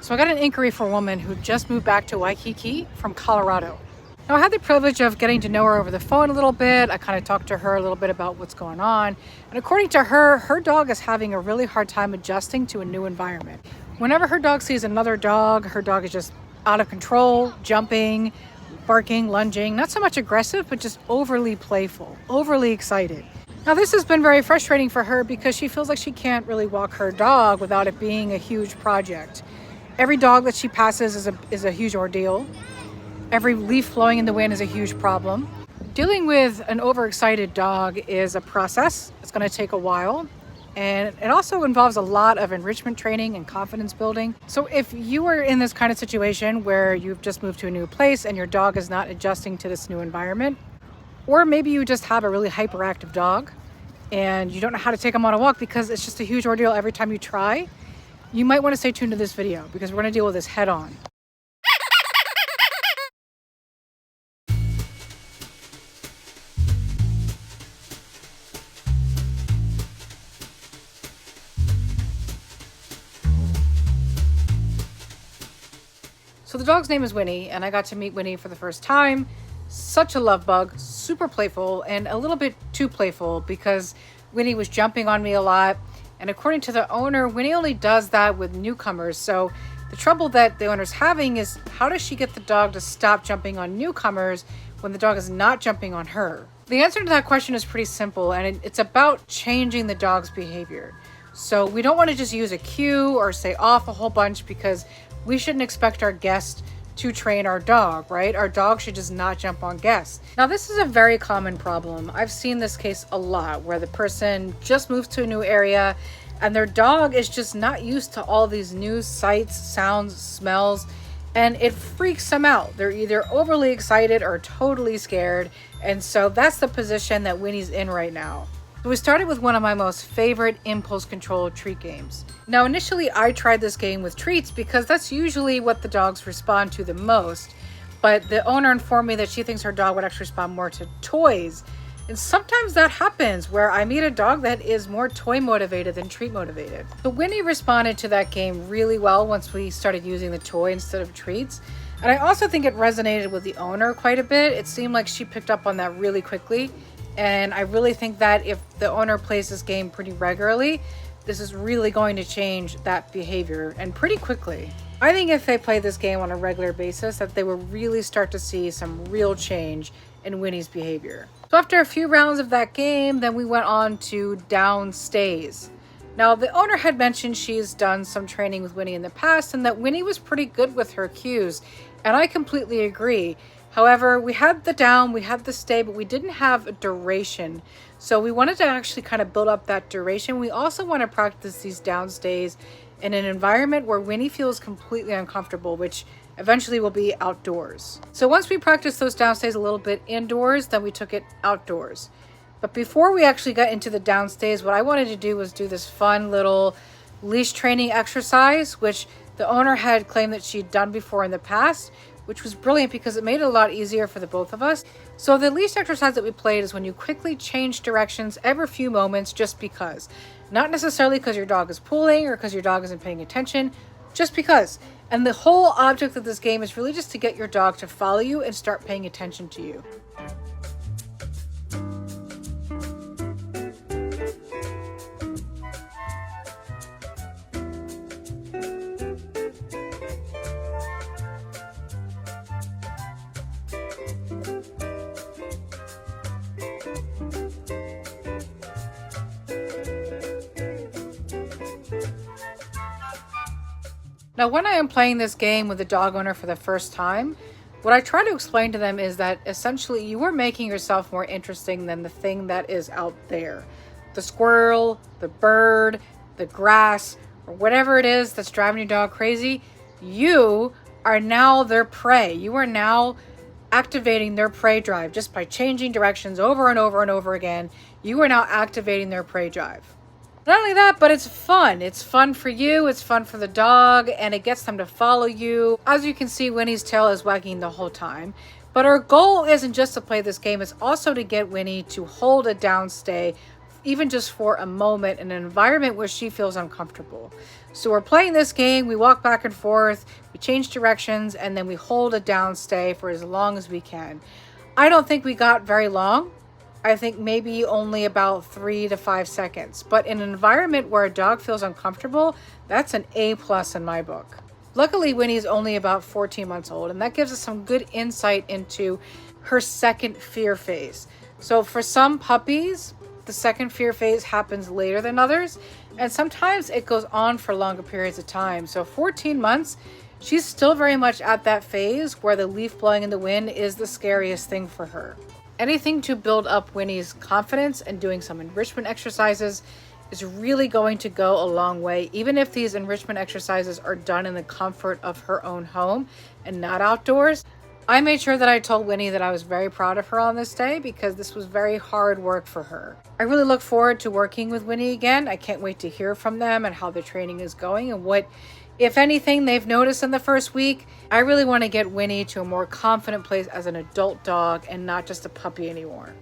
So I got an inquiry for a woman who just moved back to Waikiki from Colorado. Now I had the privilege of getting to know her over the phone a little bit. I kind of talked to her a little bit about what's going on. And according to her, her dog is having a really hard time adjusting to a new environment. Whenever her dog sees another dog, her dog is just out of control, jumping, barking, lunging, not so much aggressive, but just overly playful, overly excited. Now this has been very frustrating for her because she feels like she can't really walk her dog without it being a huge project. Every dog that she passes is a huge ordeal. Every leaf blowing in the wind is a huge problem. Dealing with an overexcited dog is a process. It's going to take a while. And it also involves a lot of enrichment training and confidence building. So if you are in this kind of situation where you've just moved to a new place and your dog is not adjusting to this new environment, or maybe you just have a really hyperactive dog and you don't know how to take them on a walk because it's just a huge ordeal every time you try, you might want to stay tuned to this video because we're going to deal with this head on. So the dog's name is Winnie, and I got to meet Winnie for the first time. Such a love bug, super playful, and a little bit too playful because Winnie was jumping on me a lot. And according to the owner, Winnie only does that with newcomers. So the trouble that the owner's having is how does she get the dog to stop jumping on newcomers when the dog is not jumping on her? The answer to that question is pretty simple, and it's about changing the dog's behavior. So we don't want to just use a cue or say off a whole bunch because we shouldn't expect our guest to train our dog, right? Our dog should just not jump on guests. Now, this is a very common problem. I've seen this case a lot where the person just moves to a new area and their dog is just not used to all these new sights, sounds, smells, and it freaks them out. They're either overly excited or totally scared. And so that's the position that Winnie's in right now. So we started with one of my most favorite impulse control treat games. Now, initially I tried this game with treats because that's usually what the dogs respond to the most. But the owner informed me that she thinks her dog would actually respond more to toys. And sometimes that happens where I meet a dog that is more toy motivated than treat motivated. So Winnie responded to that game really well once we started using the toy instead of treats. And I also think it resonated with the owner quite a bit. It seemed like she picked up on that really quickly. And I really think that if the owner plays this game pretty regularly, this is really going to change that behavior, and pretty quickly. I think if they play this game on a regular basis, that they will really start to see some real change in Winnie's behavior. So after a few rounds of that game, then we went on to down stays. Now, the owner had mentioned she's done some training with Winnie in the past and that Winnie was pretty good with her cues, and I completely agree. However, we had the down, we had the stay, but we didn't have a duration. So we wanted to actually kind of build up that duration. We also want to practice these down stays in an environment where Winnie feels completely uncomfortable, which eventually will be outdoors. So once we practiced those down stays a little bit indoors, then we took it outdoors. But before we actually got into the down stays, what I wanted to do was do this fun little leash training exercise, which the owner had claimed that she'd done before in the past, which was brilliant because it made it a lot easier for the both of us. So the leash exercise that we played is when you quickly change directions every few moments just because. Not necessarily because your dog is pulling or because your dog isn't paying attention, just because. And the whole object of this game is really just to get your dog to follow you and start paying attention to you. Now, when I am playing this game with a dog owner for the first time, what I try to explain to them is that essentially you are making yourself more interesting than the thing that is out there. The squirrel, the bird, the grass, or whatever it is that's driving your dog crazy, you are now their prey. You are now activating their prey drive just by changing directions over and over and over again. You are now activating their prey drive. Not only that, but it's fun. It's fun for you, it's fun for the dog, and it gets them to follow you. As you can see, Winnie's tail is wagging the whole time. But our goal isn't just to play this game, it's also to get Winnie to hold a down stay even just for a moment, in an environment where she feels uncomfortable. So we're playing this game, we walk back and forth, we change directions, and then we hold a down stay for as long as we can. I don't think we got very long. I think maybe only about 3 to 5 seconds. But in an environment where a dog feels uncomfortable, that's an A plus in my book. Luckily, Winnie's only about 14 months old, and that gives us some good insight into her second fear phase. So for some puppies, the second fear phase happens later than others, and sometimes it goes on for longer periods of time. So 14 months, she's still very much at that phase where the leaf blowing in the wind is the scariest thing for her. Anything to build up Winnie's confidence and doing some enrichment exercises is really going to go a long way, even if these enrichment exercises are done in the comfort of her own home and not outdoors. I made sure that I told Winnie that I was very proud of her on this day because this was very hard work for her. I really look forward to working with Winnie again. I can't wait to hear from them and how the training is going and what, if anything, they've noticed in the first week. I really want to get Winnie to a more confident place as an adult dog and not just a puppy anymore.